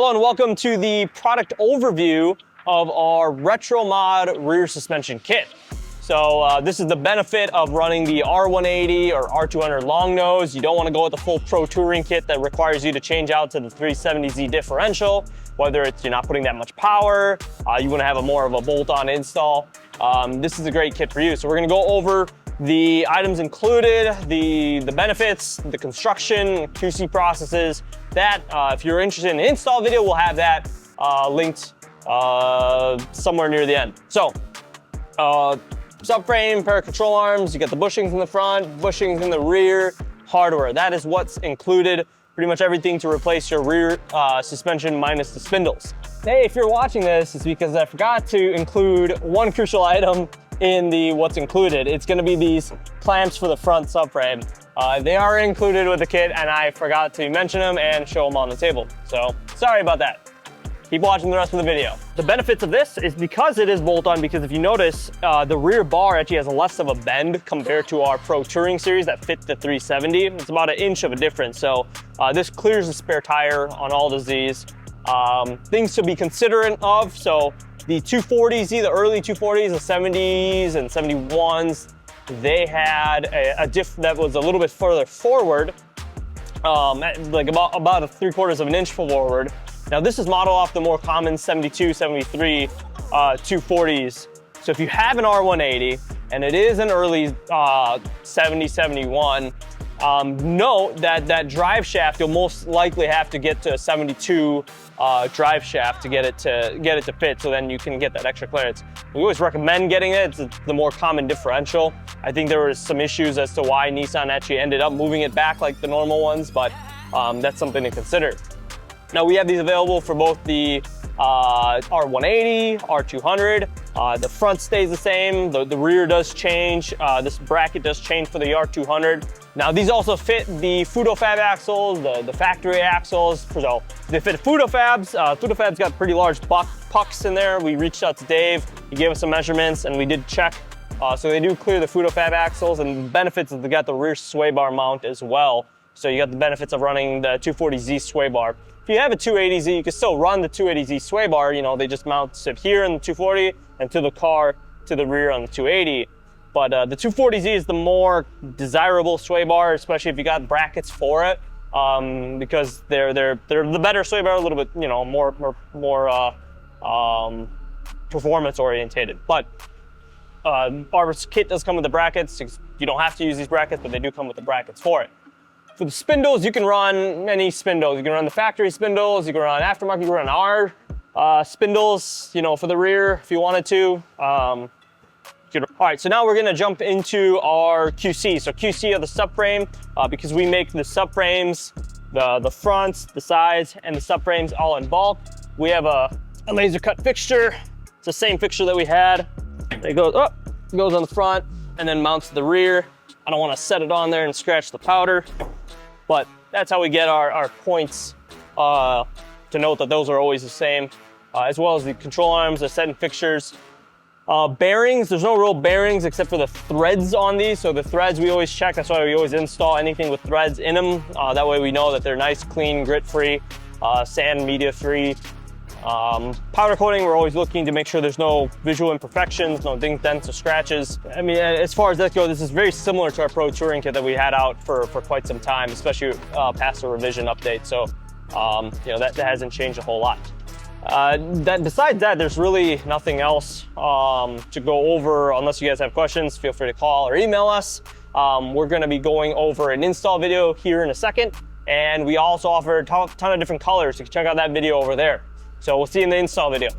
Hello and welcome to the product overview of our Retro Mod rear suspension kit. So this is the benefit of running the R180 or R200 Long Nose. You don't want to go with the full Pro Touring kit that requires you to change out to the 240Z differential, whether it's you're not putting that much power, you want to have a more of a bolt-on install. This is a great kit for you. So we're going to go over the items included, the benefits, the construction, QC processes. That, if you're interested in the install video, we'll have that linked somewhere near the end. So, subframe, pair of control arms, you got the bushings in the front, bushings in the rear, hardware. That is what's included. Pretty much everything to replace your rear suspension minus the spindles. Hey, if you're watching this, it's because I forgot to include one crucial item in the what's included. It's gonna be these clamps for the front subframe. They are included with the kit and I forgot to mention them and show them on the table. So sorry about that. Keep watching the rest of the video. The benefits of this is because it is bolt-on, because if you notice, the rear bar actually has less of a bend compared to our Pro Touring series that fit the 370. It's about an inch of a difference. So this clears the spare tire on all of these. Things to be considerate of. So the 240Z, the early 240s, the 70s and 71s, they had a diff that was a little bit further forward, like about a 3/4 of an inch forward. Now this is modeled off the more common 72, 73 240s. So if you have an R180 and it is an early 70, 71, note that that drive shaft, you'll most likely have to get to a 72 drive shaft to get it to fit, so then you can get that extra clearance. We always recommend getting it. It's the more common differential. I think there were some issues as to why Nissan actually ended up moving it back like the normal ones, but that's something to consider. Now we have these available for both the R180, R200. The front stays the same, the rear does change. This bracket does change for the R200. Now these also fit the Fudofab axles, the factory axles. So they fit Fudofabs. Fudofab's got pretty large pucks in there. We reached out to Dave, he gave us some measurements and we did check. So they do clear the Fudofab axles, and the benefits is they got the rear sway bar mount as well. So you got the benefits of running the 240Z sway bar. If you have a 280Z, you can still run the 280Z sway bar. You know, they just mount it here in the 240 and to the car to the rear on the 280. But the 240Z is the more desirable sway bar, especially if you got brackets for it, because they're the better sway bar, a little bit, you know, more performance orientated. But our kit does come with the brackets. You don't have to use these brackets, but they do come with the brackets for it. For the spindles, you can run any spindles. You can run the factory spindles, you can run aftermarket, you can run our spindles, you know, for the rear if you wanted to. All right, so now we're gonna jump into our QC. So QC of the subframe, because we make the subframes, the fronts, the sides, and the subframes all in bulk. We have a laser cut fixture. It's the same fixture that we had. It goes up, goes on the front, and then mounts to the rear. I don't wanna set it on there and scratch the powder, but that's how we get our points to note that those are always the same, as well as the control arms, the setting fixtures. Bearings, there's no real bearings except for the threads on these. So the threads we always check. That's why we always install anything with threads in them. That way we know that they're nice, clean, grit-free, sand, media-free. Powder coating, we're always looking to make sure there's no visual imperfections, no dings, dents, or scratches. I mean, as far as that goes, this is very similar to our Pro Touring kit that we had out for quite some time, especially past the revision update. So, you know, that hasn't changed a whole lot. Besides that, there's really nothing else to go over. Unless you guys have questions, feel free to call or email us. We're going to be going over an install video here in a second, and we also offer a ton of different colors. You can check out that video over there. So we'll see you in the install video.